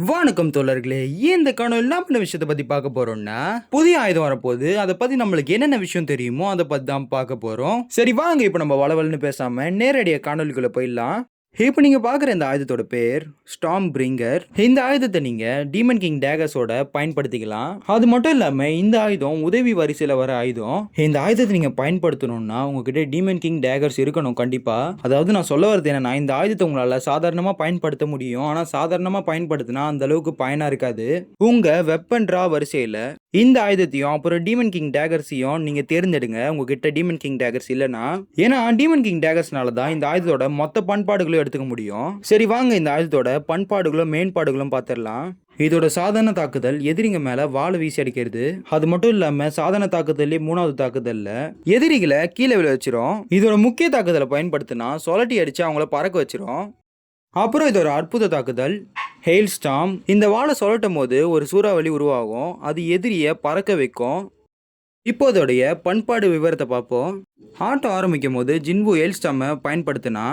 வணக்கம் தோழர்களே. இந்த காணொலியில் நாம என்ன விஷயத்தை பத்தி பார்க்க போறோம்னா, புதிய ஆயுதம் வரப்போகுது. அதை பத்தி நம்மளுக்கு என்னென்ன விஷயம் தெரியுமோ அதை பத்தி தான் பார்க்க போறோம். சரி வாங்க, இப்போ நம்ம வளவல்னு பேசாம நேரடியாக காணொலிக்குள்ள போயிடலாம். இப்போ நீங்க பார்க்குற இந்த ஆயுதத்தோட பேர் ஸ்டார்ம் பிரிங்கர். இந்த ஆயுதத்தை நீங்க டீமன் கிங் டேகர்ஸோட பயன்படுத்திக்கலாம். அது மட்டும் இல்லாம இந்த ஆயுதம் உதவி வரிசையில் வர ஆயுதம். இந்த ஆயுதத்தை நீங்க பயன்படுத்தணும்னா உங்ககிட்ட டீமன் கிங் டேகர்ஸ் இருக்கணும் கண்டிப்பா. அதாவது நான் சொல்ல வரது என்னன்னா, இந்த ஆயுதத்தை உங்களால சாதாரணமா பயன்படுத்த முடியும். ஆனா சாதாரணமா பயன்படுத்தினா அந்த அளவுக்கு பயனா இருக்காது. உங்க வெப்பன் டிரா வரிசையில இந்த ஆயுதத்தையும் அப்புறம் டீமன் கிங் டேகர்ஸையும் நீங்க தேர்ந்தெடுங்க. உங்ககிட்ட டீமன் கிங் டேகர்ஸ் இல்லைன்னா, ஏன்னா டீமன் கிங் டேகர்ஸ்னால தான் இந்த ஆயுதத்தோட மொத்த பண்பாடுகளும் எடுத்துக்க முடியும். சரி வாங்க, இந்த ஆயுதத்தோட பண்பாடுகளும் மேம்பாடுகளும் பார்த்துடலாம். இதோட சாதாரண தாக்குதல் எதிரிங்க மேல வாழை வீசி அடிக்கிறது. அது மட்டும் இல்லாம சாதாரண தாக்குதல்லே மூணாவது தாக்குதல்ல எதிரிகளை கீழே விழ வச்சிரும். இதோட முக்கிய தாக்குதலை பயன்படுத்தினா சொலட்டி அடிச்சு அவங்கள பறக்க வச்சிரும். அப்புறம் இது ஒரு அற்புத தாக்குதல் ஹெயில் ஸ்டார்ம். இந்த வாழை சொல்லட்டும் போது ஒரு சூறாவளி உருவாகும். அது எதிரியை பறக்க வைக்கும். இப்போ அதோடைய பண்பாடு விவரத்தை பார்ப்போம். ஆட்டம் ஆரம்பிக்கும் போது ஜின்வு ஹெயில் ஸ்டார்மை பயன்படுத்தினா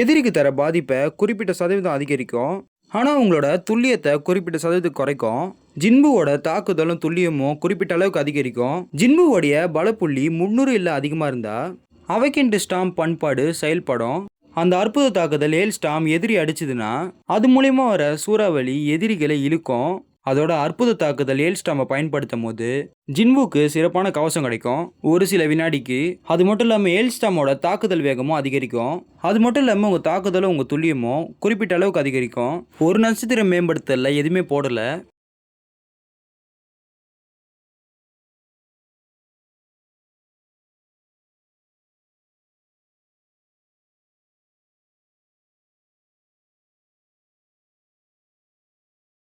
எதிரிக்கு தர பாதிப்பை குறிப்பிட்ட சதவீதம் அதிகரிக்கும். ஆனால் உங்களோட துல்லியத்தை குறிப்பிட்ட சதவீதம் குறைக்கும். ஜின்புவோட தாக்குதலும் துல்லியமும் குறிப்பிட்ட அளவுக்கு அதிகரிக்கும். ஜின்புவோடைய பலப்புள்ளி 300 இல்லை அதிகமாக இருந்தால் அவைக்கெண்டு ஸ்டாம் பண்பாடு செயல்படும். அந்த அற்புத தாக்குதல் ஹெயில் ஸ்டார்ம் எதிரி அடிச்சதுன்னா அது மூலியமா வர சூறாவளி எதிரிகளை இழுக்கும். அதோட அற்புத தாக்குதல் ஹெயில் ஸ்டார்மை பயன்படுத்தும் போது ஜின்வுக்கு சிறப்பான கவசம் கிடைக்கும் ஒரு சில வினாடிக்கு. அது மட்டும் இல்லாமல் ஹெயில் ஸ்டார்மோட தாக்குதல் வேகமும் அதிகரிக்கும். அது மட்டும் இல்லாமல் உங்கள் தாக்குதலும் உங்கள் துல்லியமும் குறிப்பிட்ட அளவுக்கு அதிகரிக்கும். ஒரு நட்சத்திரம் மேம்படுத்தல எதுவுமே போடலை.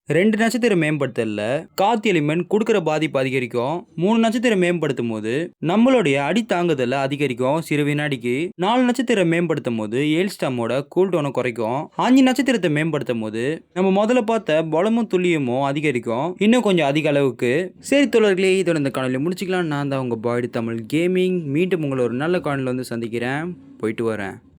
ரெண்டு நட்சத்திரம் மேம்படுத்தல காத்து எலிமெண்ட் கொடுக்குற பாதிப்பு அதிகரிக்கும். 3 நட்சத்திரம் மேம்படுத்தும் போது நம்மளுடைய அடி தாங்குதல அதிகரிக்கும் சிறு வினாடிக்கு. 4 நட்சத்திரம் மேம்படுத்தும் போது ஹெயில் ஸ்டார்மோட கூல்டவுனை குறைக்கும். 5 நட்சத்திரத்தை மேம்படுத்தும் போது நம்ம முதல்ல பார்த்த பலமும் துல்லியமும் அதிகரிக்கும், இன்னும் கொஞ்சம் அதிக அளவுக்கு. சரி தோழர்களே, இதோட இந்த காணொலி முடிச்சுக்கலாம். நான் தான் உங்க பாய்டு தமிழ் கேமிங். மீண்டும் உங்களை ஒரு நல்ல காணொலியில் வந்து சந்திக்கிறேன். போயிட்டு வரேன்.